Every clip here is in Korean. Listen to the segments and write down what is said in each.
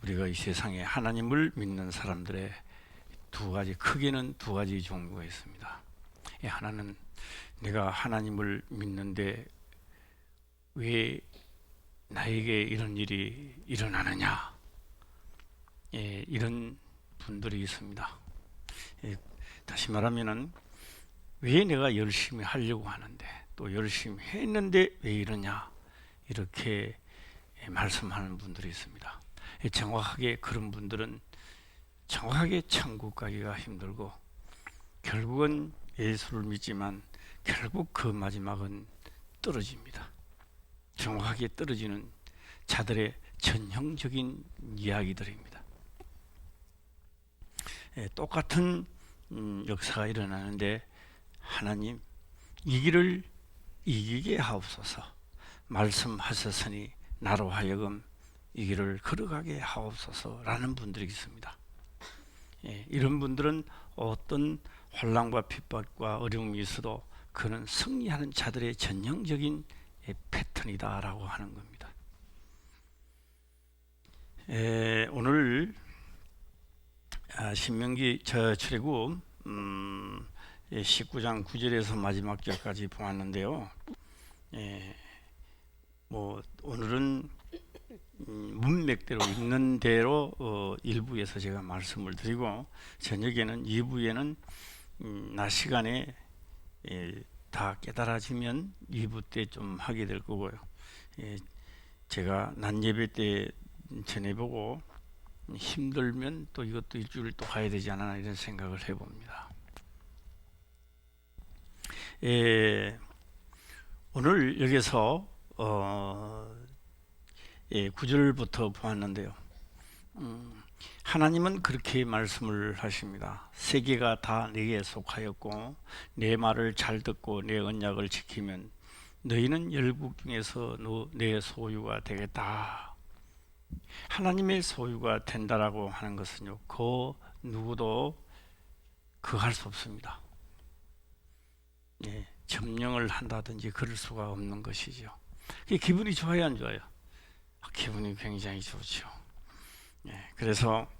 우리가 이 세상에 하나님을 믿는 사람들의 크게는 두 가지 종류가 있습니다. 하나는 내가 하나님을 믿는데 왜 나에게 이런 일이 일어나느냐, 이런 분들이 있습니다. 다시 말하면은 왜 내가 열심히 하려고 하는데 또 열심히 했는데 왜 이러냐, 이렇게 말씀하는 분들이 있습니다. 정확하게 그런 분들은 정확하게 천국 가기가 힘들고 결국은 예수를 믿지만 결국 그 마지막은 떨어집니다. 정확하게 떨어지는 자들의 전형적인 이야기들입니다. 똑같은 역사가 일어나는데 하나님 이 길을 이기게 하옵소서, 말씀하셨으니 나로 하여금 이 길을 걸어가게 하옵소서라는 분들이 있습니다. 이런 분들은 어떤 환난과 핍박과 어려움이 있어도 그는 승리하는 자들의 전형적인 패턴이다라고 하는 겁니다. 오늘 신명기 출애굽 19장 9절에서 마지막 절까지 보았는데요. 오늘은 문맥대로 있는 대로 1부에서 제가 말씀을 드리고 저녁에는 2부에는 낮 시간에 다 깨달아지면 2부 때 좀 하게 될 거고요. 제가 낮 예배 때 전해보고 힘들면 또 이것도 일주일 또 가야 되지 않나 이런 생각을 해봅니다. 오늘 여기서 9절부터 보았는데요. 하나님은 그렇게 말씀을 하십니다. 세계가 다 내게 속하였고 내 말을 잘 듣고 내 언약을 지키면 너희는 열국 중에서 내 소유가 되겠다. 하나님의 소유가 된다라고 하는 것은요, 그 누구도 할 수 없습니다. 점령을 한다든지 그럴 수가 없는 것이죠. 기분이 좋아요, 안 좋아요? 기분이 굉장히 좋죠. 그래서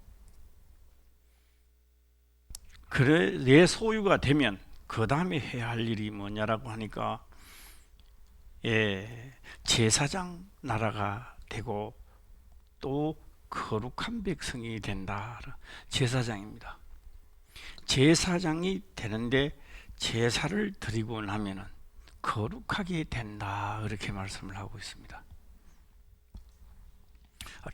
그래 내 소유가 되면 그 다음에 해야 할 일이 뭐냐라고 하니까 제사장 나라가 되고 또 거룩한 백성이 된다. 제사장입니다. 제사장이 되는데 제사를 드리고 나면은 거룩하게 된다, 그렇게 말씀을 하고 있습니다.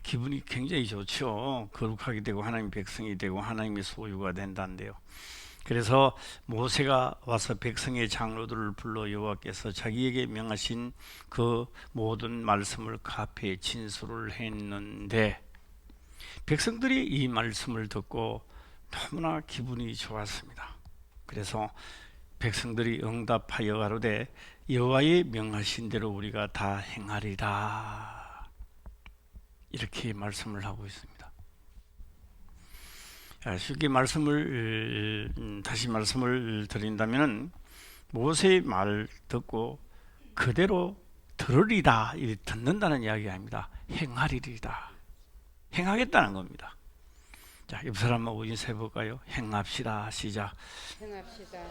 기분이 굉장히 좋죠. 거룩하게 되고 하나님의 백성이 되고 하나님의 소유가 된다는데요. 그래서 모세가 와서 백성의 장로들을 불러 여호와께서 자기에게 명하신 그 모든 말씀을 그 앞에 진술을 했는데 백성들이 이 말씀을 듣고 너무나 기분이 좋았습니다. 그래서 백성들이 응답하여 가로되 여호와의 명하신 대로 우리가 다 행하리라, 이렇게 말씀을 하고 있습니다. 쉽게 다시 말씀을 드린다면 모세의 말을 듣고 그대로 들으리다, 듣는다는 이야기가 아닙니다. 행하리리다, 행하겠다는 겁니다. 자, 옆 사람하고 인사해 볼까요? 행합시다. 시작. 행합시다.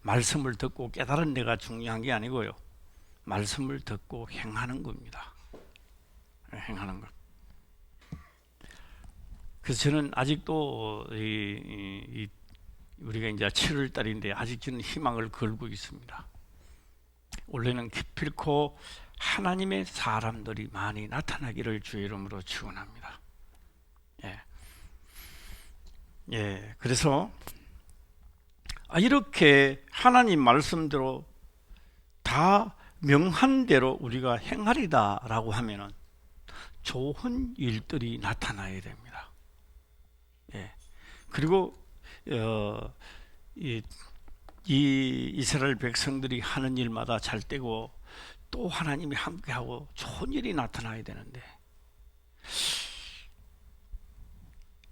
말씀을 듣고 깨달은 데가 중요한 게 아니고요, 말씀을 듣고 행하는 겁니다. 행하는 것. 그래서 저는 아직도 우리가 이제 7월 달인데 아직 저는 희망을 걸고 있습니다. 올해는 기필코 하나님의 사람들이 많이 나타나기를 주의 이름으로 축원합니다. 그래서 이렇게 하나님 말씀대로 다 명한 대로 우리가 행하리다라고 하면은 좋은 일들이 나타나야 됩니다. 그리고 이 이스라엘 백성들이 하는 일마다 잘 되고 또 하나님이 함께하고 좋은 일이 나타나야 되는데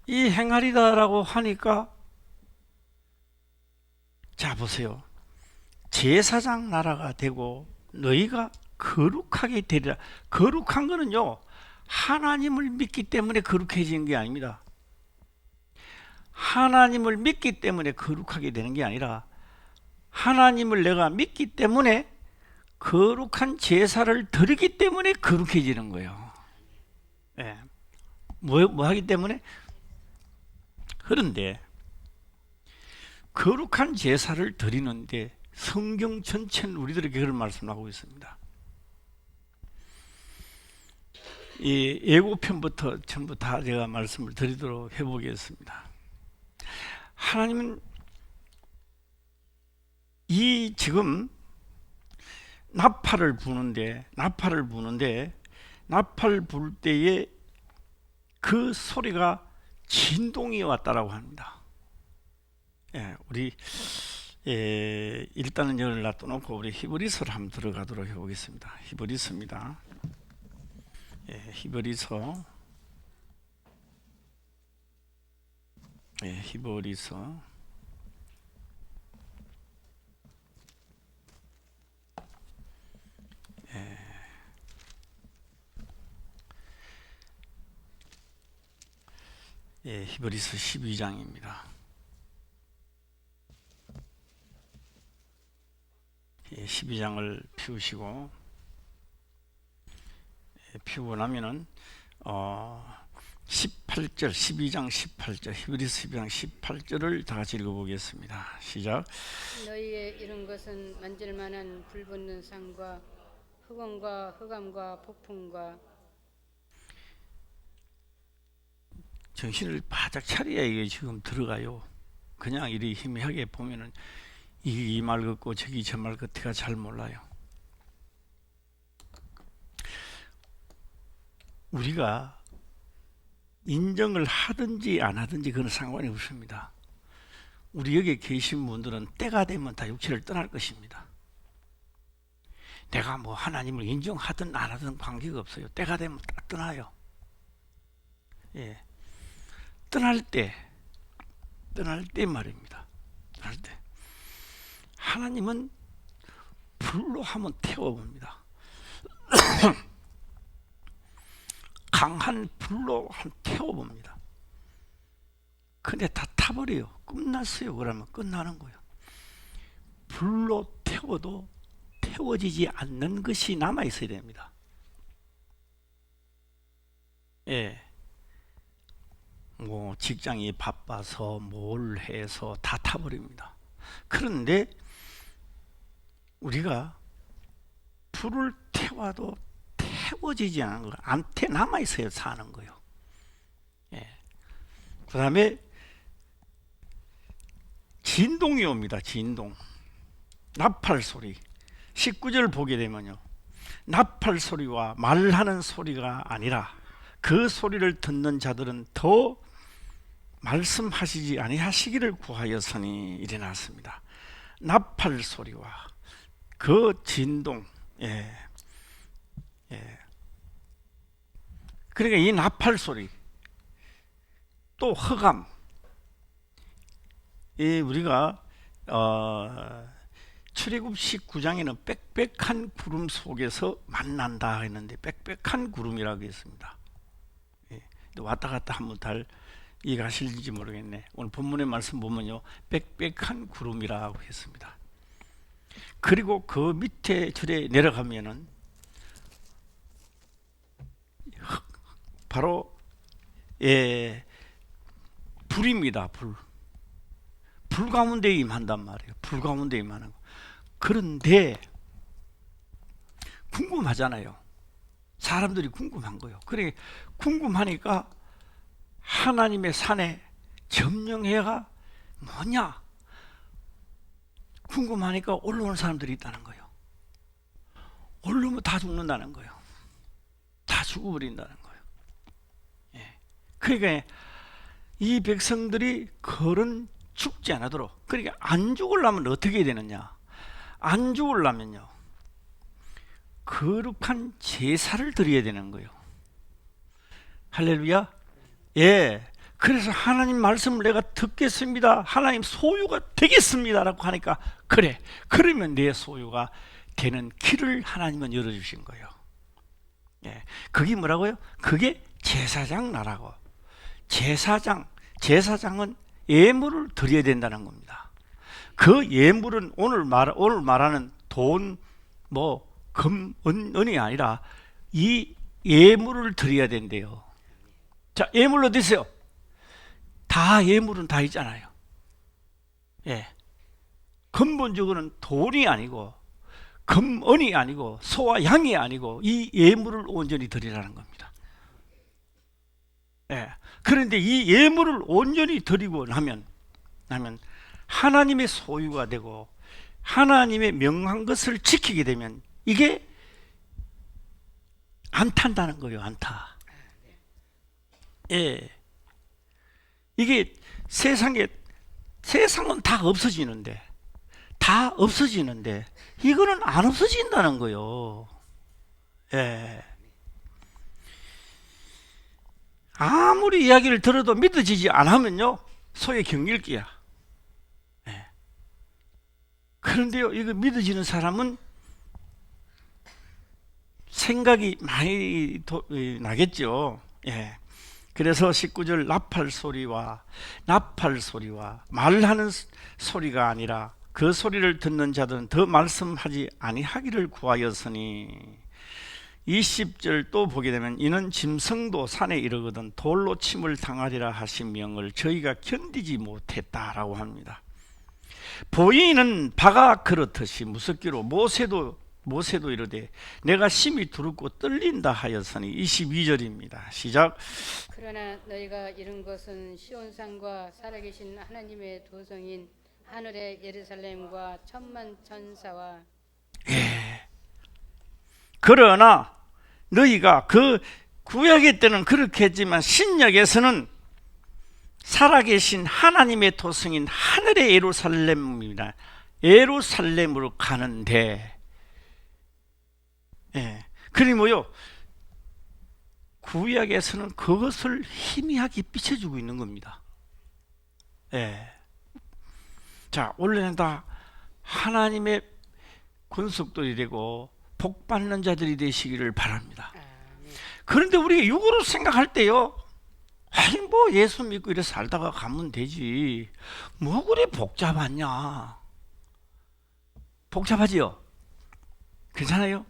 이 행하리다라고 하니까, 자 보세요. 제사장 나라가 되고 너희가 거룩하게 되리라. 거룩한 거는요, 하나님을 믿기 때문에 거룩해지는 게 아닙니다. 하나님을 믿기 때문에 거룩하게 되는 게 아니라 하나님을 내가 믿기 때문에 거룩한 제사를 드리기 때문에 거룩해지는 거예요. 예. 뭐 하기 때문에? 그런데 거룩한 제사를 드리는데 성경 전체는 우리들에게 그런 말씀을 하고 있습니다. 이 예고편부터 전부 다 제가 말씀을 드리도록 해보겠습니다. 하나님은 이 지금 나팔을 부는데 나팔 불 때에 그 소리가 진동이 왔다라고 합니다. 예, 우리 일단은 이걸 놔둬놓고 우리 히브리서를 한번 들어가도록 해보겠습니다. 히브리서입니다. 히브리서 히브리서 12장입니다. 12장을 피우시고 피우고 나면은 18절 12장 18절 히브리서 12장 18절을 다 같이 읽어보겠습니다. 시작. 너희의 이런 것은 만질만한 불붙는 상과 흑원과 흑암과 폭풍과 정신을 바짝 차려야 이게 지금 들어가요. 그냥 이리 희미하게 보면은 이 말 같고 저기 저 말 같아가 잘 몰라요. 우리가 인정을 하든지 안 하든지 그건 상관이 없습니다. 우리 여기 계신 분들은 때가 되면 다 육체를 떠날 것입니다. 내가 뭐 하나님을 인정하든 안 하든 관계가 없어요. 때가 되면 딱 떠나요. 예. 떠날 때 말입니다. 떠날 때 하나님은 불로 한번 태워봅니다. 강한 불로 한 태워봅니다. 근데 다 타버려요. 끝났어요. 그러면 끝나는 거예요. 불로 태워도 태워지지 않는 것이 남아 있어야 됩니다. 예. 뭐 직장이 바빠서 뭘 해서 다 타버립니다. 그런데 우리가 불을 태워도 태워지지 않은 거, 안테 남아 있어야 사는 거예요. 예. 그 다음에 진동이 옵니다. 진동. 나팔 소리. 19절 보게 되면요, 나팔 소리와 말하는 소리가 아니라 그 소리를 듣는 자들은 더 말씀하시지 아니하시기를 구하였으니 일어났습니다. 나팔 소리와 그 진동. 예. 그러니까 이 나팔 소리, 또 흑암. 우리가 출애굽 19장에는 빽빽한 구름 속에서 만난다 했는데 빽빽한 구름이라고 했습니다. 왔다 갔다 한번 달 이해가실지 모르겠네. 오늘 본문의 말씀 보면요, 빽빽한 구름이라고 했습니다. 그리고 그 밑에 절에 내려가면은 바로 불입니다. 불 가운데 임한단 말이에요. 불 가운데 임하는 거. 그런데 궁금하잖아요. 사람들이 궁금한 거예요. 그래 궁금하니까 하나님의 산에 점령해가 뭐냐 궁금하니까 올라오는 사람들이 있다는 거예요. 올라오면 다 죽는다는 거예요. 다 죽어버린다는 거예요. 예. 그러니까 이 백성들이 그런 죽지 않도록, 그러니까 안 죽으려면 어떻게 되느냐? 안 죽으려면요, 거룩한 제사를 드려야 되는 거예요. 할렐루야. 예. 그래서 하나님 말씀을 내가 듣겠습니다, 하나님 소유가 되겠습니다 라고 하니까, 그래, 그러면 내 소유가 되는 길을 하나님은 열어주신 거예요. 예, 그게 뭐라고요? 그게 제사장 나라고. 제사장은 예물을 드려야 된다는 겁니다. 그 예물은 오늘 말하는 돈, 은이 아니라 이 예물을 드려야 된대요. 자, 예물 어디 있어요? 다 예물은 다 있잖아요. 예. 근본적으로는 돈이 아니고 금은이 아니고 소와 양이 아니고 이 예물을 온전히 드리라는 겁니다. 예. 그런데 이 예물을 온전히 드리고 나면 하나님의 소유가 되고 하나님의 명한 것을 지키게 되면 이게 안 탄다는 거예요. 안 타. 예. 이게 세상은 다 없어지는데 이거는 안 없어진다는 거예요. 예. 아무리 이야기를 들어도 믿어지지 않으면요 소의 경일기야. 예. 그런데요 이거 믿어지는 사람은 생각이 많이 나겠죠. 예. 그래서 19절 나팔 소리와 말하는 소리가 아니라 그 소리를 듣는 자들은 더 말씀하지 아니하기를 구하였으니 20절 또 보게 되면 이는 짐승도 산에 이르거든 돌로 침을 당하리라 하신 명을 저희가 견디지 못했다라고 합니다. 보이는 바가 그렇듯이 무섭기로 모세도 이르되 내가 심히 두렵고 떨린다 하였으니 22절입니다. 시작. 그러나 너희가 이룬 것은 시온산과 살아계신 하나님의 도성인 하늘의 예루살렘과 천만 천사와 그러나 너희가 그 구약의 때는 그렇게 했지만 신약에서는 살아계신 하나님의 도성인 하늘의 예루살렘입니다. 예루살렘으로 가는데 그리 뭐요? 구약에서는 그것을 희미하게 비춰주고 있는 겁니다. 자, 원래는 다 하나님의 권속들이 되고 복 받는 자들이 되시기를 바랍니다. 그런데 우리가 육으로 생각할 때요, 아니 뭐 예수 믿고 이래 살다가 가면 되지. 뭐 그래 복잡하냐? 복잡하지요? 괜찮아요?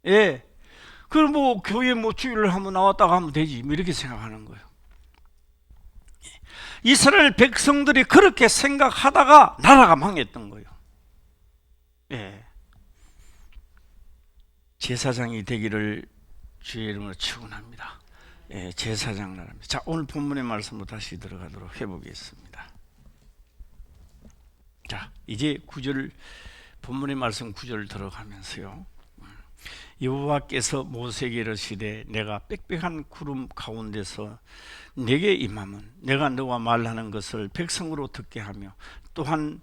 예. 그럼 뭐 교회 뭐 주일을 한번 나왔다가 하면 되지. 뭐 이렇게 생각하는 거예요. 이스라엘 백성들이 그렇게 생각하다가 나라가 망했던 거예요. 예. 제사장이 되기를 주의 이름으로 축원합니다. 예, 제사장 나라입니다. 자, 오늘 본문의 말씀으로 다시 들어가도록 해보겠습니다. 자, 이제 9절 본문의 말씀 9절 들어가면서요. 여호와께서 모세에게 이르시되 내가 빽빽한 구름 가운데서 내게 임하면 내가 너와 말하는 것을 백성으로 듣게 하며 또한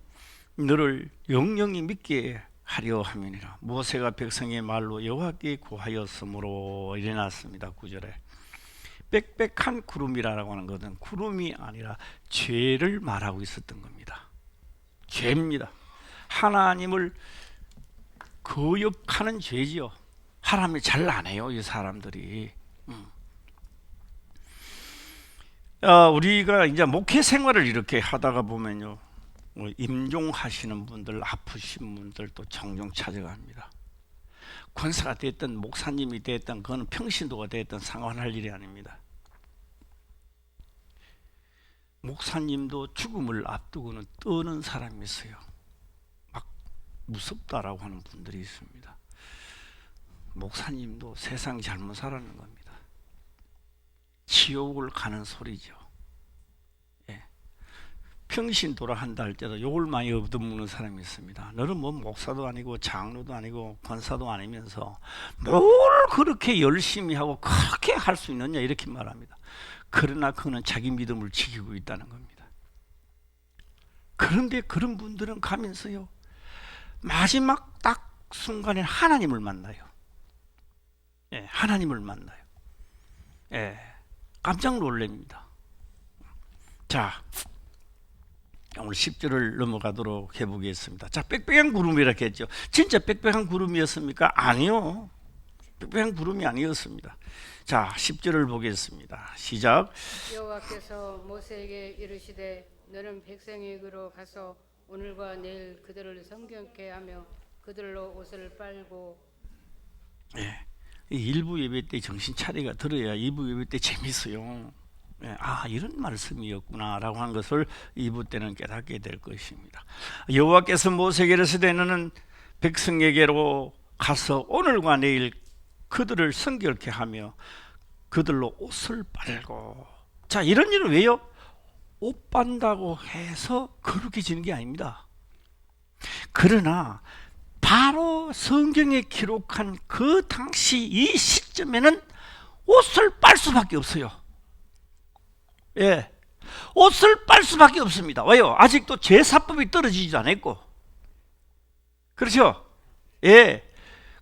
너를 영영히 믿게 하려 함이니라. 모세가 백성의 말로 여호와께 구하였으므로 일어났습니다. 9절에 빽빽한 구름이라고 하는 것은 구름이 아니라 죄를 말하고 있었던 겁니다. 죄입니다. 하나님을 거역하는 죄지요. 하나님이 잘 안 해요, 이 사람들이. 우리가 이제 목회 생활을 이렇게 하다가 보면요, 임종하시는 분들, 아프신 분들 또 종종 찾아갑니다. 권사가 됐든 목사님이 됐든 그건 평신도가 됐든 상관할 일이 아닙니다. 목사님도 죽음을 앞두고는 떠는 사람이 있어요. 막 무섭다라고 하는 분들이 있습니다. 목사님도 세상 잘못 살아는 겁니다. 지옥을 가는 소리죠. 예. 평신도라 한다 할 때도 욕을 많이 얻어먹는 사람이 있습니다. 너는 뭐 목사도 아니고 장로도 아니고 권사도 아니면서 뭘 그렇게 열심히 하고 그렇게 할 수 있느냐 이렇게 말합니다. 그러나 그는 자기 믿음을 지키고 있다는 겁니다. 그런데 그런 분들은 가면서요, 마지막 딱 순간에 하나님을 만나요. 예, 하나님을 만나요. 예, 깜짝 놀랍니다. 자, 오늘 10절을 넘어가도록 해보겠습니다. 자, 빽빽한 구름이라고 했죠. 진짜 빽빽한 구름이었습니까? 아니요. 그냥 부름이 아니었습니다. 자, 10절을 보겠습니다. 시작. 여호와께서 모세에게 이르시되 너는 백성에게로 가서 오늘과 내일 그들을 성경케 하며 그들로 옷을 빨고. 예, 이 일부 예배 때 정신 차리가 들어야 2부 예배 때 재밌어요. 예, 아, 이런 말씀이었구나라고 한 것을 2부 때는 깨닫게 될 것입니다. 여호와께서 모세에게 이르시되 너는 백성에게로 가서 오늘과 내일 그들을 성결케 하며 그들로 옷을 빨고. 자, 이런 일은 왜요? 옷 빤다고 해서 거룩해지는 게 아닙니다. 그러나 바로 성경에 기록한 그 당시 이 시점에는 옷을 빨 수밖에 없어요. 예, 옷을 빨 수밖에 없습니다. 왜요? 아직도 제사법이 떨어지지도 않았고, 그렇죠? 예,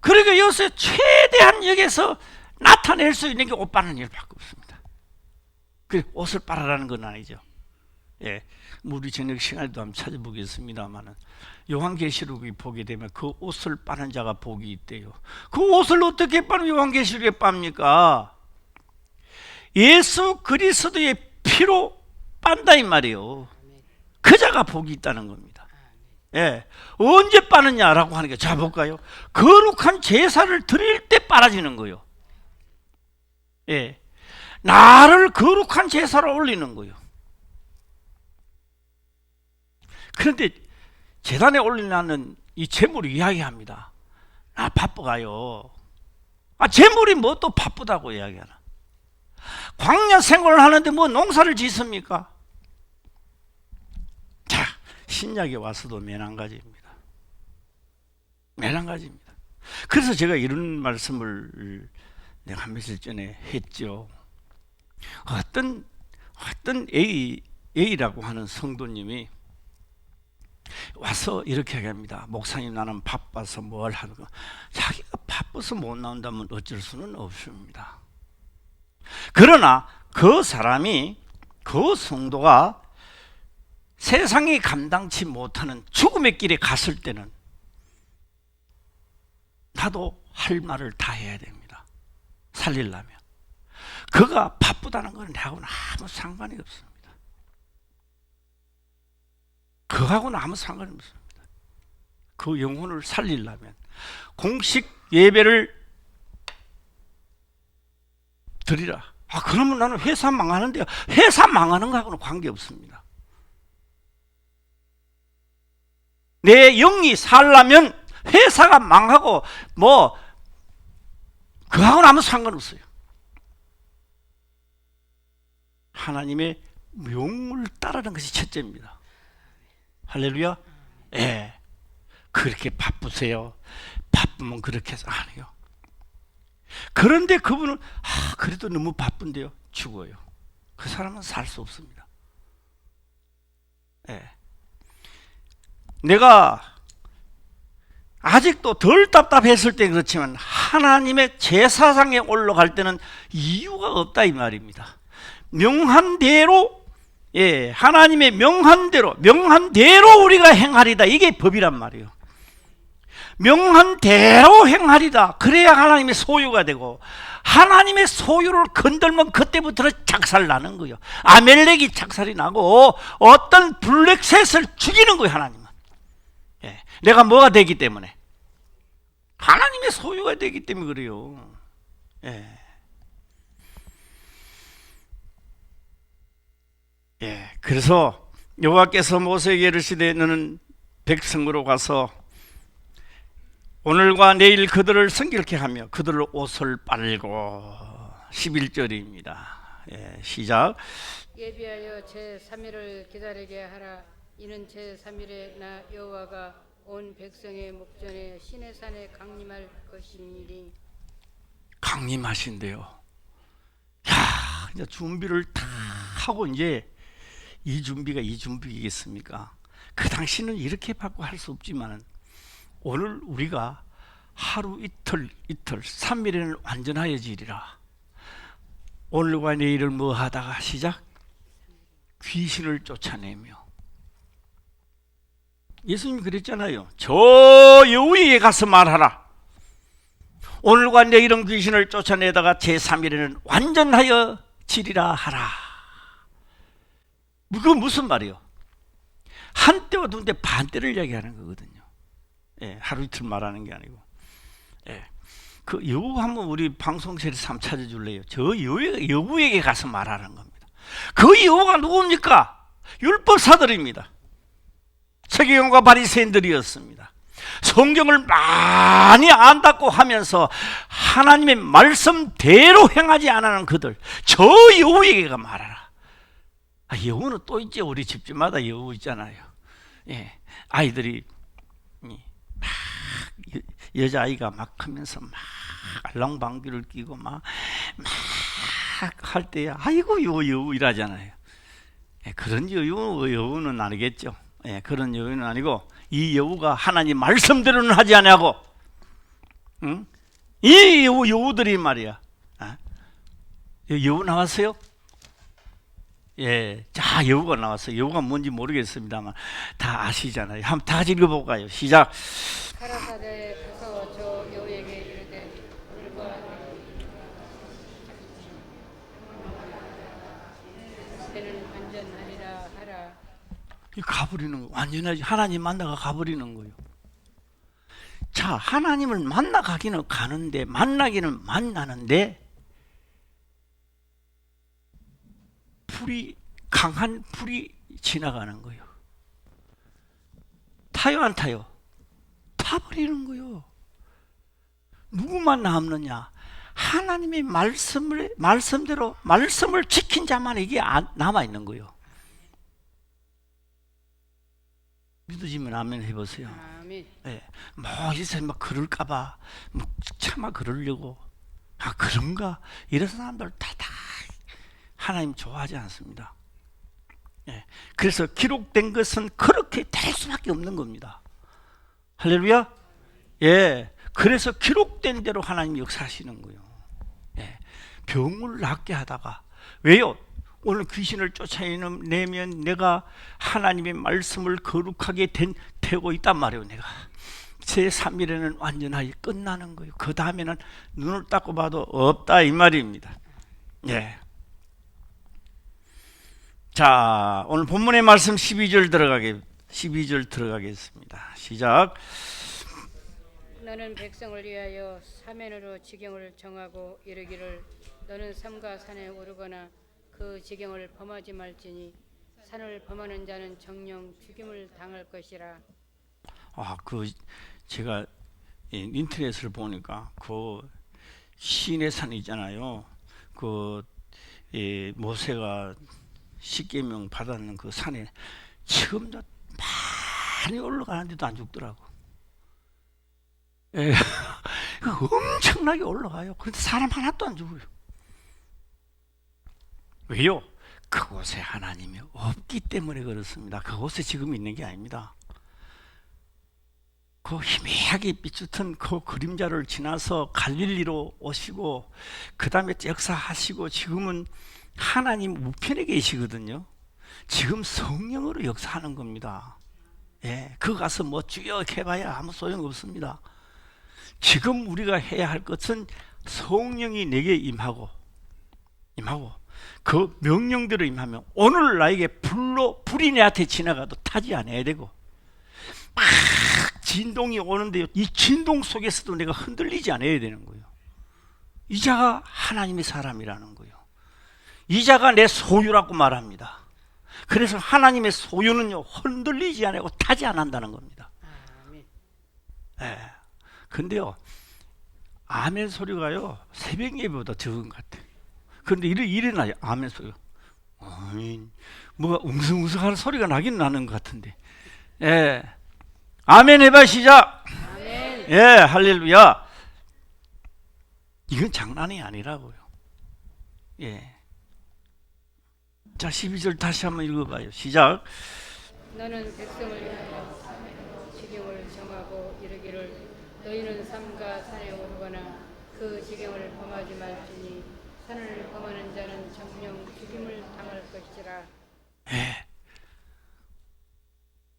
그러니까 여기서 최대한 여기서 나타낼 수 있는 게 옷 빠는 일밖에 없습니다. 그 옷을 빨아라는 건 아니죠. 예, 우리 저녁 시간에도 한번 찾아보겠습니다만은 요한계시록이 보게 되면 그 옷을 빠는 자가 복이 있대요. 그 옷을 어떻게 빠는 요한계시록에 빱니까? 예수 그리스도의 피로 빤다 이 말이에요. 그 자가 복이 있다는 겁니다. 예, 언제 빠느냐라고 하니까 자 볼까요? 거룩한 제사를 드릴 때 빨아지는 거예요. 예, 나를 거룩한 제사로 올리는 거예요. 그런데 제단에 올리는 이 제물이 이야기합니다. 아, 바쁘가요. 아, 제물이 뭐 또 바쁘다고 이야기하나? 광야 생활을 하는데 뭐 농사를 짓습니까? 자, 신약에 와서도 매한가지입니다. 매한가지입니다. 그래서 제가 이런 말씀을 내가 한 며칠 전에 했죠. 어떤 A라고 하는 성도님이 와서 이렇게 얘기합니다. 목사님, 나는 바빠서 뭘 하는 거. 자기가 바빠서 못 나온다면 어쩔 수는 없습니다. 그러나 그 사람이, 그 성도가 세상이 감당치 못하는 죽음의 길에 갔을 때는 나도 할 말을 다 해야 됩니다. 살리려면. 그가 바쁘다는 건 나하고는 아무 상관이 없습니다. 그하고는 아무 상관이 없습니다. 그 영혼을 살리려면 공식 예배를 드리라. 아, 그러면 나는 회사 망하는데요. 회사 망하는 거하고는 관계없습니다. 내 영이 살려면 회사가 망하고 뭐 그하고는 아무 상관없어요. 하나님의 명을 따르는 것이 첫째입니다. 할렐루야. 예, 그렇게 바쁘세요. 바쁘면 그렇게 해서 아니요. 그런데 그분은 그래도 너무 바쁜데요. 죽어요. 그 사람은 살 수 없습니다. 예. 내가 아직도 덜 답답했을 때 그렇지만 하나님의 제사상에 올라갈 때는 이유가 없다 이 말입니다. 명한 대로, 예, 하나님의 명한 대로 우리가 행하리다. 이게 법이란 말이에요. 명한 대로 행하리다. 그래야 하나님의 소유가 되고, 하나님의 소유를 건들면 그때부터는 작살 나는 거예요. 아멜렉이 작살이 나고 어떤 블랙셋을 죽이는 거예요. 하나님은. 예, 내가 뭐가 되기 때문에? 하나님의 소유가 되기 때문에 그래요. 예. 예, 그래서 여호와께서 모세에게 이르시되 너는 백성으로 가서 오늘과 내일 그들을 성결케 하며 그들로 옷을 빨고. 11절입니다. 예, 시작. 예비하여 제3일을 기다리게 하라. 이는 제3일에 나 여호와가 온 백성의 목전에 시내산에 강림할 것이니. 강림하신대요. 야, 이제 준비를 다 하고 이제 이 준비가 이 준비겠습니까? 그 당시는 이렇게 받고 할 수 없지만 오늘 우리가 하루 이틀 3일에는 완전하여지리라. 오늘과 내일을 뭐 하다가 시작? 귀신을 쫓아내며. 예수님이 그랬잖아요. 저 여우에게 가서 말하라. 오늘과 내일은 귀신을 쫓아내다가 제3일에는 완전하여 지리라 하라. 그건 무슨 말이요? 한때와 두때 반때를 이야기하는 거거든요. 예, 하루 이틀 말하는 게 아니고. 예. 그 여부 한번 우리 방송실에서 한번 찾아줄래요? 저 여부에게 가서 말하는 겁니다. 그 여부가 누굽니까? 율법사들입니다. 서기관과 바리새인들이었습니다. 성경을 많이 안다고 하면서 하나님의 말씀대로 행하지 않는 그들, 저 여우에게 말하라. 여우는 또 있죠. 우리 집집마다 여우 있잖아요. 예, 아이들이 막 여자아이가 막 하면서 막 알랑방귀를 끼고 막 할 때야 아이고 여우 이라잖아요. 예, 그런 여우는 아니겠죠. 예, 그런 여우는 아니고 이 여우가 하나님 말씀대로는 하지 않냐고. 응? 이 여우들이 말이야. 여우 나왔어요? 예, 자 여우가 나왔어요. 여우가 뭔지 모르겠습니다만 다 아시잖아요. 한번 다 읽어볼까요? 시작. 가라사대 가서 저 여우에게 이르되 오늘과 내일은 완전하리라 하라. 가버리는 거 완전하지. 하나님 만나가 가버리는 거예요. 자, 하나님을 만나가기는 가는데 만나기는 만나는데 강한 불이 지나가는 거예요. 타요 안 타요? 타버리는 거예요. 누구만 남느냐? 하나님의 말씀대로 말씀을 지킨 자만 이게 남아 있는 거예요. 믿으시면 아멘 해보세요. 아멘. 예, 뭐 이제 막 그럴까봐 뭐 차마 그러려고 그런가 이런 사람들 다 하나님 좋아하지 않습니다. 예, 그래서 기록된 것은 그렇게 될 수밖에 없는 겁니다. 할렐루야. 예, 그래서 기록된 대로 하나님 역사하시는 거예요. 예, 병을 낫게 하다가 왜요? 오늘 귀신을 쫓아내면 내가 하나님의 말씀을 거룩하게 되고 있단 말이에요. 내가 제3일에는 완전하게 끝나는 거예요. 그 다음에는 눈을 닦고 봐도 없다 이 말입니다. 예. 자, 오늘 본문의 말씀 12절 들어가겠습니다. 시작. 너는 백성을 위하여 사면으로 지경을 정하고 이르기를 너는 삼가 산에 오르거나 그 지경을 범하지 말지니 산을 범하는 자는 정령 죽임을 당할 것이라. 제가 인터넷을 보니까 그 시내 산 있잖아요. 모세가 십계명 받았는 그 산에 지금도 많이 올라가는데도 안 죽더라고. 예, 엄청나게 올라가요. 그런데 사람 하나도 안 죽어요. 왜요? 그곳에 하나님이 없기 때문에 그렇습니다. 그곳에 지금 있는 게 아닙니다. 그 희미하게 비추던 그 그림자를 지나서 갈릴리로 오시고 그 다음에 역사하시고 지금은 하나님 우편에 계시거든요. 지금 성령으로 역사하는 겁니다. 예, 그 가서 뭐 주여 해봐야 아무 소용없습니다. 지금 우리가 해야 할 것은 성령이 내게 임하고 그 명령대로 임하면 오늘 나에게 불이 내한테 지나가도 타지 않아야 되고 막 진동이 오는데 이 진동 속에서도 내가 흔들리지 않아야 되는 거예요. 이 자가 하나님의 사람이라는 거예요. 이 자가 내 소유라고 말합니다. 그래서 하나님의 소유는요 흔들리지 않고 타지 않는다는 겁니다. 아멘. 예. 근데요 아멘 소리가요 새벽 예배보다 적은 것 같아요. 그런데 일어나요 아멘 소리가. 뭐가 웅성웅성하는 소리가 나긴 나는 것 같은데. 예. 아멘 해봐 시작. 아멘. 예, 할렐루야. 이건 장난이 아니라고요. 예. 자, 12절 다시 한번 읽어봐요. 시작. 너는 백성을 위하여 지경을 정하고 이르기를 너희는 삼가 산에 오르거나 그 지경을 범하지 말지니 산을 범하는 자는 정령 죽임을 당할 것이라. 예.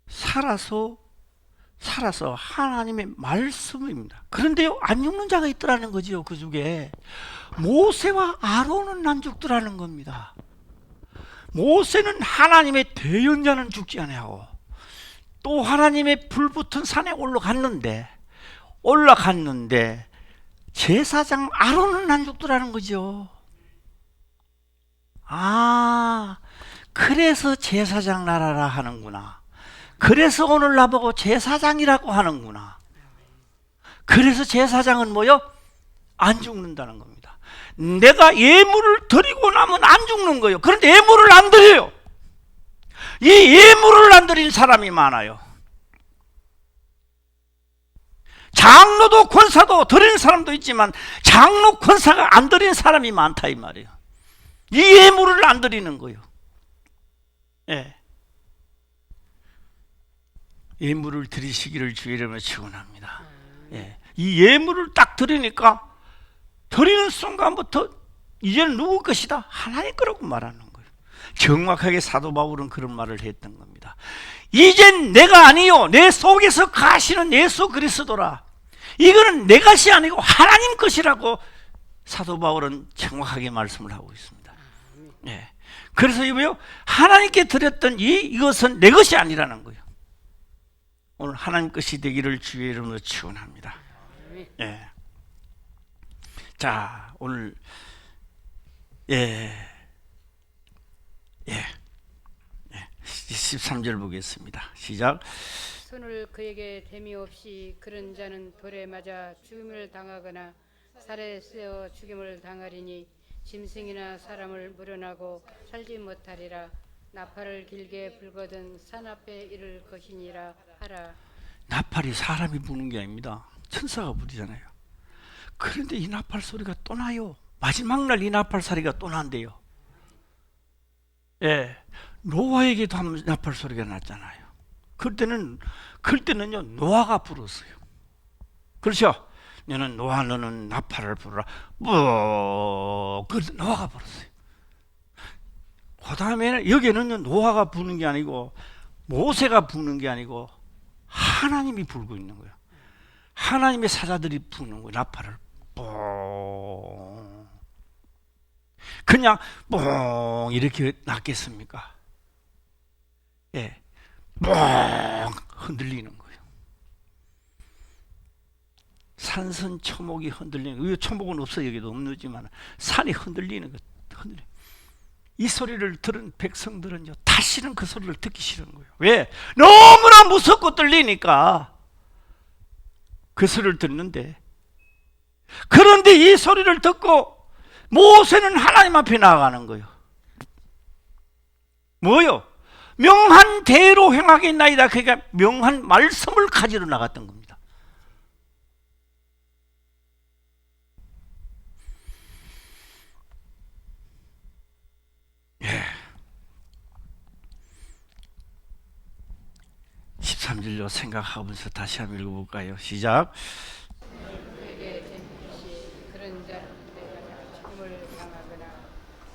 살아서 살아서 하나님의 말씀입니다. 그런데요, 안 죽는 자가 있더라는 거지요. 그 중에 모세와 아론은 안 죽더라는 겁니다. 모세는 하나님의 대언자는 죽지 아니하고 또 하나님의 불붙은 산에 올라갔는데 제사장 아론은 안 죽더라는 거죠. 아, 그래서 제사장 나라라 하는구나. 그래서 오늘 나보고 제사장이라고 하는구나. 그래서 제사장은 뭐요? 안 죽는다는 겁니다. 내가 예물을 드리고 나면 안 죽는 거예요. 그런데 예물을 안 드려요. 이 예물을 안 드린 사람이 많아요. 장로도 권사도 드린 사람도 있지만 장로 권사가 안 드린 사람이 많다 이 말이에요. 이 예물을 안 드리는 거예요. 예. 예물을 드리시기를 주의 이름으로 축원합니다. 예. 이 예물을 딱 드리니까 드리는 순간부터 이제는 누구 것이다? 하나님 거라고 말하는 거예요. 정확하게 사도 바울은 그런 말을 했던 겁니다. 이젠 내가 아니요 내 속에서 가시는 예수 그리스도라. 이거는 내 것이 아니고 하나님 것이라고 사도 바울은 정확하게 말씀을 하고 있습니다. 예. 그래서 이거요, 하나님께 드렸던 이것은 내 것이 아니라는 거예요. 오늘 하나님 것이 되기를 주의 이름으로 축원합니다. 예. 자, 오늘 13절 보겠습니다. 시작. 손을 그에게 댐이 없이 그런 자는 돌에 맞아 죽임을 당하거나 살에 쓰여 죽임을 당하리니 짐승이나 사람을 물어나고 살지 못하리라. 나팔을 길게 불거든 산 앞에 이를 것이니라 하라. 나팔이 사람이 부는 게 아닙니다. 천사가 부르잖아요. 그런데 이 나팔 소리가 또 나요. 마지막 날 이 나팔 소리가 또 난대요. 예, 노아에게도 한 나팔 소리가 났잖아요. 그때는요 노아가 불었어요. 그렇죠? 너는 나팔을 불어라. 노아가 불었어요. 그 다음에는 여기는 노아가 부는 게 아니고 모세가 부는 게 아니고 하나님이 불고 있는 거예요. 하나님의 사자들이 부는 거예요. 나팔을 뽕. 그냥 뽕 이렇게 났겠습니까? 예, 뽕 흔들리는 거예요. 산선초목이 흔들리는 거예요. 초목은 없어 여기도 없지만 산이 흔들리는 거예요. 이 소리를 들은 백성들은요 다시는 그 소리를 듣기 싫은 거예요. 왜? 너무나 무섭고 떨리니까 그 소리를 듣는데, 그런데 이 소리를 듣고 모세는 하나님 앞에 나아가는 거예요. 뭐요? 명한 대로 행하겠나이다. 그러니까 명한 말씀을 가지러 나갔던 겁니다. 예. 13절로 생각하면서 다시 한번 읽어볼까요? 시작. 그에게 댐 없이 그런 자는 죽임을 당하거나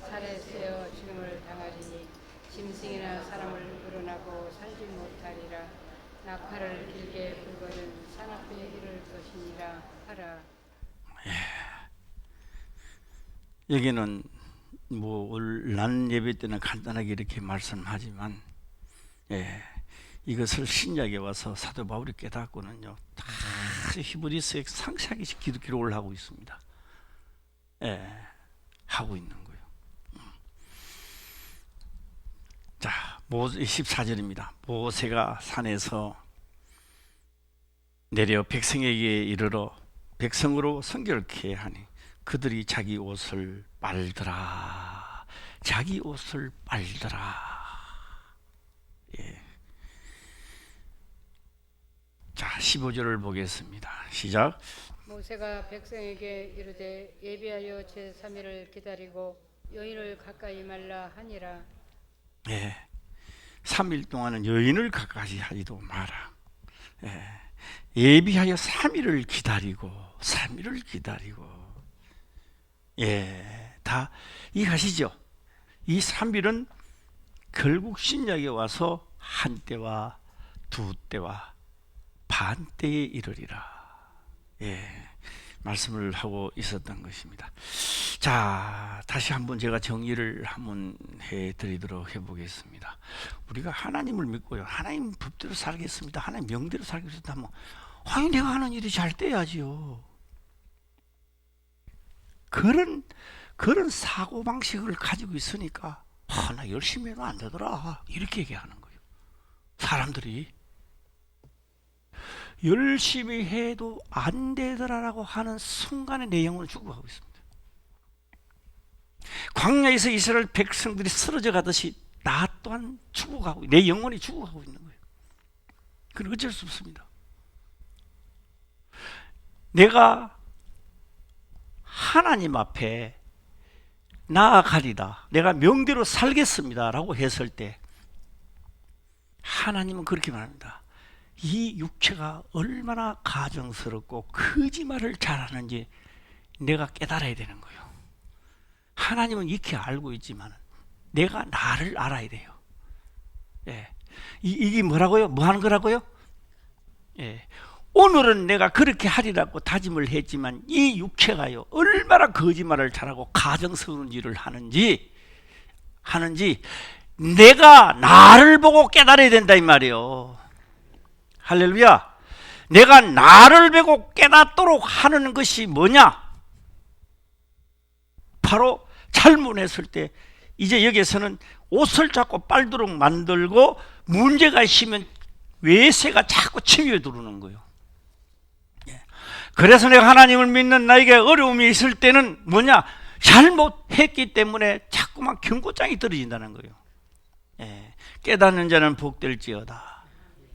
살에 쓰여 죽임을 당하리니 짐승이나 사람을 물어나고 살지 못하리라. 나팔을 길게 불거든 산 앞에 이를 것이니라 하라. 여기는 난 예배 때는 간단하게 이렇게 말씀하지만, 이것을 신약에 와서 사도 바울이 깨닫고는요, 다 히브리서에 상세하게 기록을 하고 있습니다. 하고 있는 거예요. 자, 14절입니다. 모세가 산에서 내려 백성에게 이르러 백성으로 성결케 하니 그들이 자기 옷을 빨더라. 자기 옷을 빨더라. 예. 자, 15절을 보겠습니다. 시작. 모세가 백성에게 이르되 예비하여 제3일을 기다리고 여인을 가까이 말라 하니라. 3일 동안은 여인을 가까이 하지도 마라. 예비하여 3일을 기다리고 3일을 기다리고, 다 이해하시죠? 이 3일은 결국 신약에 와서 한 때와 두 때와 반때에 이르리라. 예, 말씀을 하고 있었던 것입니다. 자, 다시 한번 제가 정리를 한번 해드리도록 해보겠습니다. 우리가 하나님을 믿고요, 하나님 법대로 살겠습니다, 하나님 명대로 살겠습니다 하면, 아니 내가 하는 일이 잘 돼야지요. 그런 사고방식을 가지고 있으니까 나 열심히 해도 안 되더라 이렇게 얘기하는 거예요. 사람들이 열심히 해도 안 되더라라고 하는 순간에 내 영혼을 죽어가고 있습니다. 광야에서 이스라엘 백성들이 쓰러져 가듯이 나 또한 죽어가고, 내 영혼이 죽어가고 있는 거예요. 그건 어쩔 수 없습니다. 내가 하나님 앞에 나아가리다, 내가 명대로 살겠습니다 라고 했을 때 하나님은 그렇게 말합니다. 이 육체가 얼마나 가정스럽고 거짓말을 잘하는지 내가 깨달아야 되는 거예요. 하나님은 익히 알고 있지만 내가 나를 알아야 돼요. 예. 이게 뭐라고요? 뭐 하는 거라고요? 예. 오늘은 내가 그렇게 하리라고 다짐을 했지만 이 육체가요 얼마나 거짓말을 잘하고 가정스러운 일을 하는지 내가 나를 보고 깨달아야 된다 이 말이에요. 할렐루야. 내가 나를 보고 깨닫도록 하는 것이 뭐냐? 바로 잘못했을 때 이제 여기에서는 옷을 자꾸 빨도록 만들고 문제가 있으면 외세가 자꾸 침입해 들어오는 거예요. 그래서 내가 하나님을 믿는 나에게 어려움이 있을 때는 뭐냐? 잘못했기 때문에 자꾸만 경고장이 떨어진다는 거예요. 예. 깨닫는 자는 복될지어다.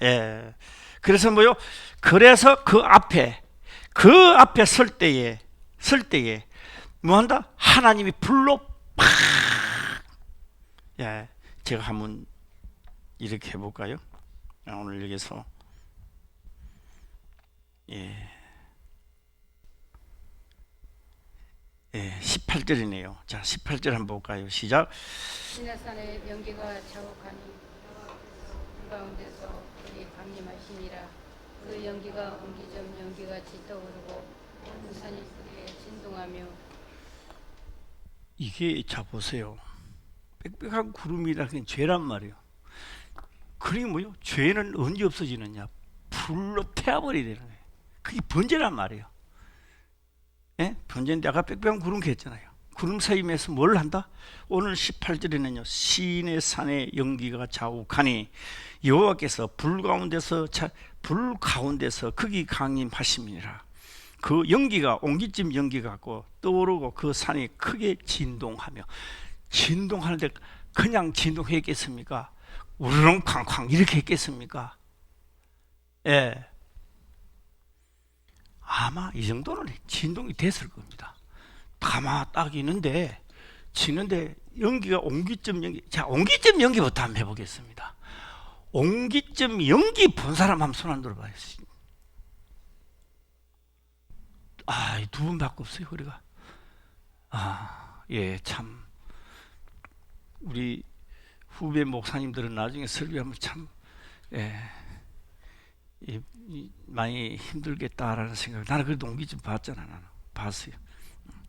예. 그래서 뭐요? 그래서 그 앞에 설 때에 뭐한다? 하나님이 불로 팍. 예. 제가 한번 이렇게 해볼까요? 오늘 여기서 예. 18절이네요. 자, 18절 한번 볼까요? 시작. 시내산에 연기가 자욱하니 그 가운데서 그의 강림하시니라. 그 연기가 옹기점 연기같이 떠오르고 그 산이 크게 진동하며. 이게 자 보세요. 빽빽한 구름이라 그냥 죄란 말이에요. 그게 뭐요? 죄는 언제 없어지느냐? 불로 태워버리야 되는 거예요. 그게 번제란 말이에요. 예? 번제인데 아까 빽빽한 구름 했잖아요. 구름 사이면서 뭘 한다? 오늘 18절에는요. 시내산에 연기가 자욱하니 여호와께서 불 가운데서 거기 강림하심이니라. 그 연기가 옹기찜 연기 같고 떠오르고 그 산이 크게 진동하며. 진동하는데 그냥 진동했겠습니까? 우르렁 쾅쾅 이렇게 했겠습니까? 예. 아마 이 정도는 진동이 됐을 겁니다. 가마 딱 있는데 지는데 연기가 옹기점 연기. 자, 옹기점 연기부터 한번 해보겠습니다. 옹기점 연기 본 사람 한번 손 안 들어봐요. 두 분밖에 없어요. 우리가 예, 참 우리 후배 목사님들은 나중에 설교하면 참 많이 힘들겠다라는 생각을, 나는 그래도 옹기점 봤잖아. 나는 봤어요.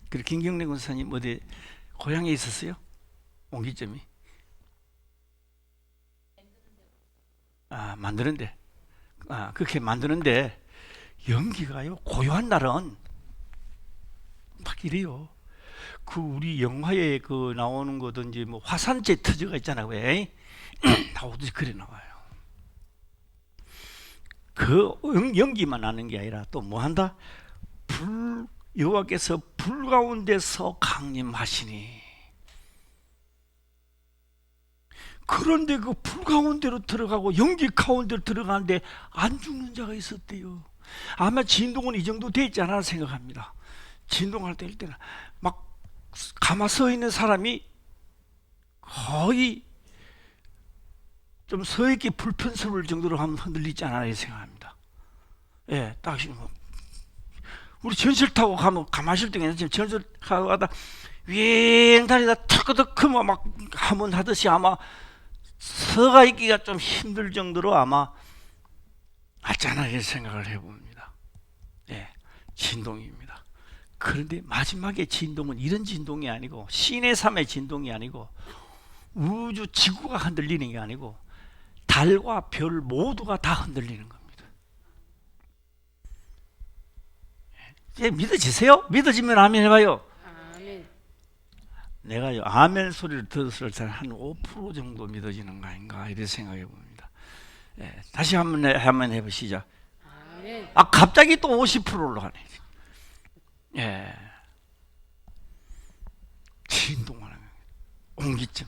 그리고 김경래 권사님 어디 고향에 있었어요? 옹기점이 만드는데 그렇게 만드는데 연기가요 고요한 날은 막 이래요. 그 우리 영화에 그 나오는 거든지 뭐 화산재 터져가 있잖아요. 왜 나오듯이 그래 나와요. 그 연기만 나는 게 아니라 또 뭐 한다? 여호와께서 불 가운데서 강림하시니. 그런데 그 불 가운데로 들어가고 연기 가운데로 들어가는데 안 죽는 자가 있었대요. 아마 진동은 이 정도 되지 않아 생각합니다. 진동할 때는 막 가만 서 있는 사람이 거의 좀 서 있기 불편스러울 정도로 한번 흔들리지 않아 생각합니다. 예, 딱 뭐 우리 전철 타고 가면 가만히 있을 때 괜찮지만 전철 타고 가다 윙다리다 탁그덕크면 막 한번 하듯이 아마 서가 있기가 좀 힘들 정도로 아마 맞잖아요. 생각을 해봅니다. 예, 진동입니다. 그런데 마지막에 진동은 이런 진동이 아니고 신의 삶의 진동이 아니고 우주 지구가 흔들리는 게 아니고 달과 별 모두가 다 흔들리는 겁니다. 예, 믿어지세요? 믿어지면 아멘 해봐요. 아멘. 내가요 아멘 소리를 들었을 때 한 5% 정도 믿어지는 거 아닌가 이렇게 생각해 봅니다. 예, 다시 한번 해보시죠. 아멘. 아 갑자기 또 50% 올라가네. 예, 진동하는 거예요. 옹기증.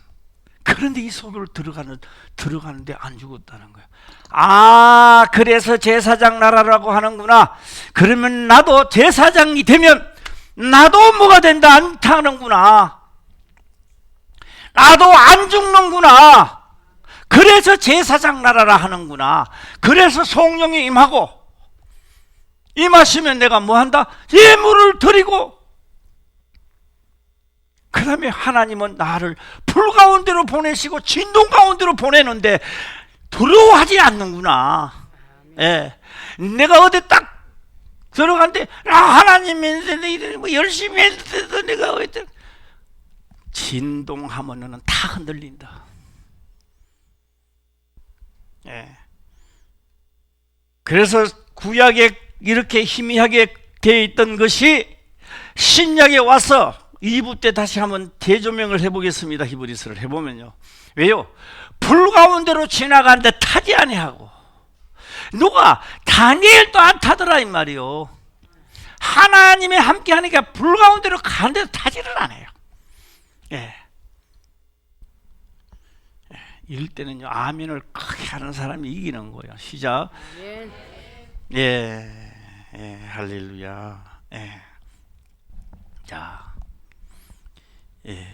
그런데 이 속으로 들어가는데 안 죽었다는 거예요. 아, 그래서 제사장 나라라고 하는구나. 그러면 나도 제사장이 되면 나도 뭐가 된다 안 타는구나. 나도 안 죽는구나. 그래서 제사장 나라라 하는구나. 그래서 성령이 임하고 임하시면 내가 뭐 한다? 예물을 드리고 그 다음에 하나님은 나를 불 가운데로 보내시고 진동 가운데로 보내는데 두려워하지 않는구나. 예. 내가 어디 딱 들어간데 하나님이 뭐 열심히 했는데도 내가 어디 진동하면은 다 흔들린다. 예. 그래서 구약에 이렇게 희미하게 되어 있던 것이 신약에 와서 2부 때 다시 한번 대조명을 해보겠습니다. 히브리서를 해보면요. 왜요? 불 가운데로 지나가는데 타지 아니하고 누가 다니엘도 안 타더라 이 말이요. 하나님이 함께 하니까 불 가운데로 가는데도 타지를 않아요. 예. 이럴 때는요 아멘을 크게 하는 사람이 이기는 거예요. 시작. 아멘. 예, 예, 할렐루야. 예. 자, 예.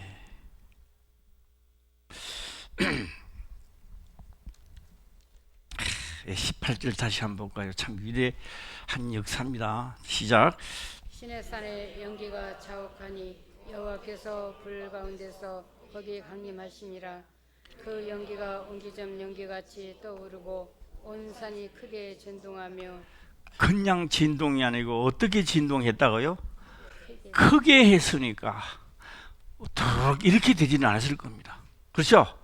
18절 다시 한번 볼까요? 참 위대한 역사입니다. 시작. 신의 산에 연기가 자욱하니 여호와께서 불 가운데서 거기 강림하시니라. 그 연기가 옹기점 연기같이 떠오르고 온 산이 크게震동하며 그냥 진동이 아니고 어떻게 진동했다고요? 크게 했으니까 이렇게 되지는 않았을 겁니다. 그렇죠?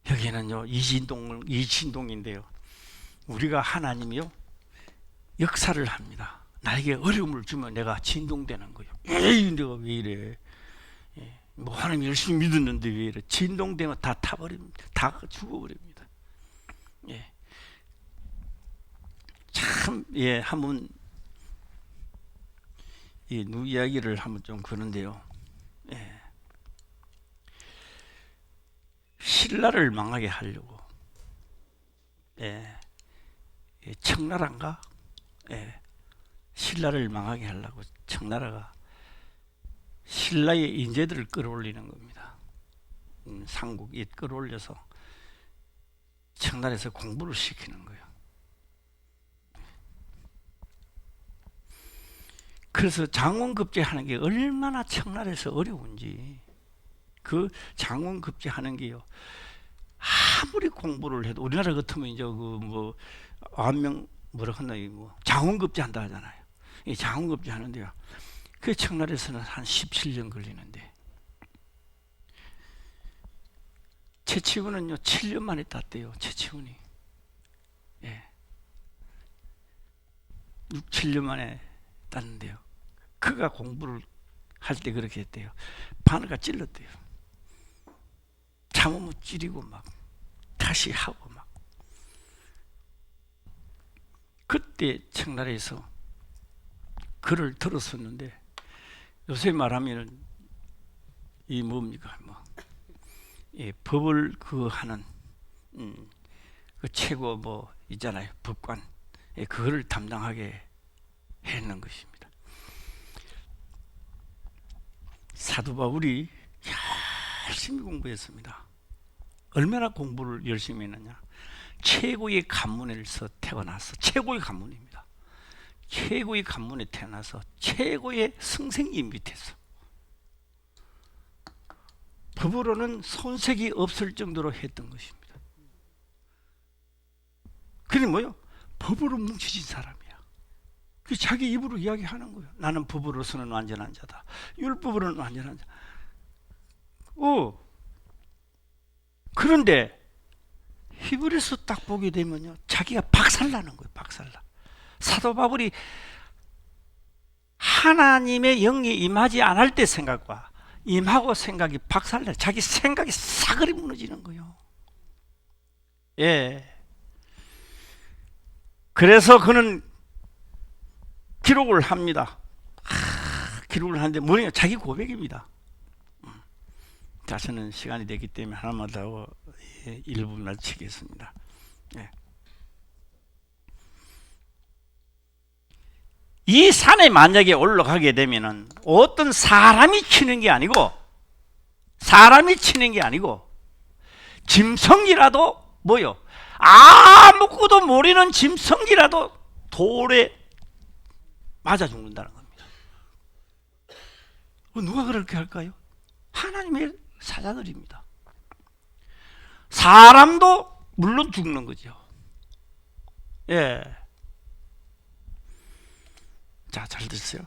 여기는요 이진동인데요. 우리가 하나님이요 역사를 합니다. 나에게 어려움을 주면 내가 진동되는 거예요. 에이 내가 왜 이래? 뭐 하나님 열심히 믿었는데 왜 이래? 진동되면 다 타버립니다. 다 죽어버립니다. 예. 참, 예, 한번 이 누 이야기를 한번 좀 그런데요. 예. 신라를 망하게 하려고, 예, 청나라인가? 예, 신라를 망하게 하려고 청나라가 신라의 인재들을 끌어올리는 겁니다. 삼국이 끌어올려서 청나라에서 공부를 시키는 거예요. 그래서 장원급제하는 게 얼마나 청나라에서 어려운지 그 장원급제하는 게요. 아무리 공부를 해도 우리나라 같으면 이제 그 뭐 안명 뭐라 하나 뭐 장원급제 한다 하잖아요. 이 장원급제 하는데요. 그 청나라에서는 한 17년 걸리는데 최치훈은요 7년 만에 땄대요. 최치훈이. 예. 6, 7년 만에 땄는데요. 그가 공부를 할 때 그렇게 했대요. 바늘가 찔렀대요. 참으면 찌르고 막 다시 하고 막. 그때 청나라에서 글을 들었었는데 요새 말하면은 이 뭡니까 뭐 예, 법을 그 하는 그 최고 뭐 있잖아요 법관 예, 그거를 담당하게 했는 것입니다. 사도 바울이 열심히 공부했습니다. 얼마나 공부를 열심히 했느냐. 최고의 가문에서 태어나서 최고의 가문입니다. 최고의 가문에 태어나서 최고의 선생님 밑에서 법으로는 손색이 없을 정도로 했던 것입니다. 그게 뭐요? 법으로 뭉쳐진 사람이야. 그 자기 입으로 이야기하는 거예요. 나는 법으로서는 완전한 자다. 율법으로는 완전한 자. 그런데 히브리서 딱 보게 되면요, 자기가 박살나는 거예요. 박살나. 사도 바울이 하나님의 영이 임하지 않을 때 생각과 임하고 생각이 박살나. 자기 생각이 사그리 무너지는 거예요. 예. 그래서 그는 기록을 합니다. 기록을 하는데 뭐냐? 자기 고백입니다. 자, 저는 시간이 되기 때문에 하나만 더 일부 마치겠습니다. 예. 이 산에 만약에 올라가게 되면은 어떤 사람이 치는 게 아니고 짐승이라도 뭐요? 아무것도 모르는 짐승이라도 돌에 맞아 죽는다는 겁니다. 누가 그렇게 할까요? 하나님의 사자들입니다. 사람도 물론 죽는 거죠. 예. 자, 잘 들으세요.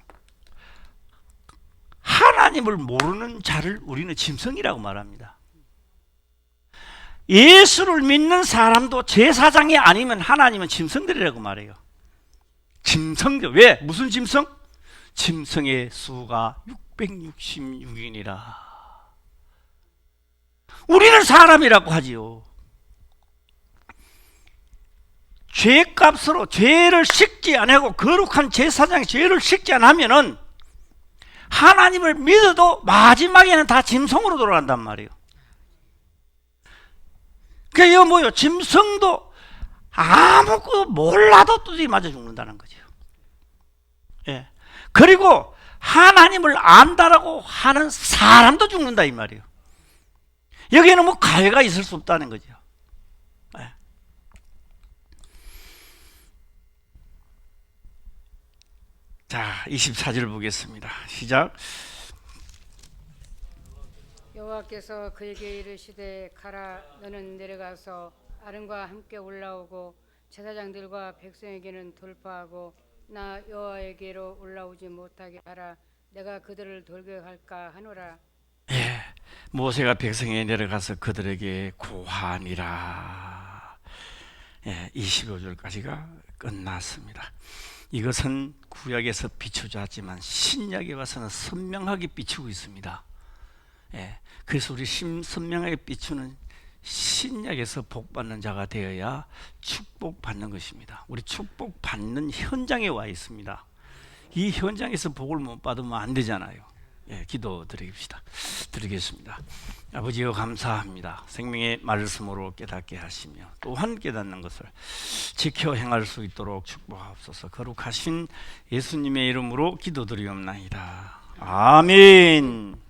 하나님을 모르는 자를 우리는 짐승이라고 말합니다. 예수를 믿는 사람도 제사장이 아니면 하나님은 짐승들이라고 말해요. 짐승들. 왜? 무슨 짐승? 짐승의 수가 666이니라. 우리는 사람이라고 하지요. 죄값으로 죄를 씻지 않고 거룩한 제사장이 죄를 씻지 않으면은 하나님을 믿어도 마지막에는 다 짐승으로 돌아간단 말이에요. 그게 뭐요? 짐승도 아무것도 몰라도 뚜지 맞아 죽는다는 거죠. 예. 그리고 하나님을 안다라고 하는 사람도 죽는다 이 말이에요. 여기에는 뭐 가해가 있을 수 없다는 거죠. 예. 자, 24절 보겠습니다. 시작. 여호와께서 그에게 이르시되 가라 너는 내려가서 아론과 함께 올라오고 제사장들과 백성에게는 돌파하고 나 여호와에게로 올라오지 못하게 하라. 내가 그들을 돌격할까 하노라. 예, 모세가 백성에 내려가서 그들에게 고하니라. 예, 25절까지가 끝났습니다. 이것은 구약에서 비추자지만 신약에 와서는 선명하게 비추고 있습니다. 예, 그래서 우리 선명하게 비추는 신약에서 복받는 자가 되어야 축복받는 것입니다. 우리 축복받는 현장에 와 있습니다. 이 현장에서 복을 못 받으면 안 되잖아요. 예, 기도 드리겠습니다. 아버지여 감사합니다. 생명의 말씀으로 깨닫게 하시며 또한 깨닫는 것을 지켜 행할 수 있도록 축복하옵소서. 거룩하신 예수님의 이름으로 기도드리옵나이다. 아멘.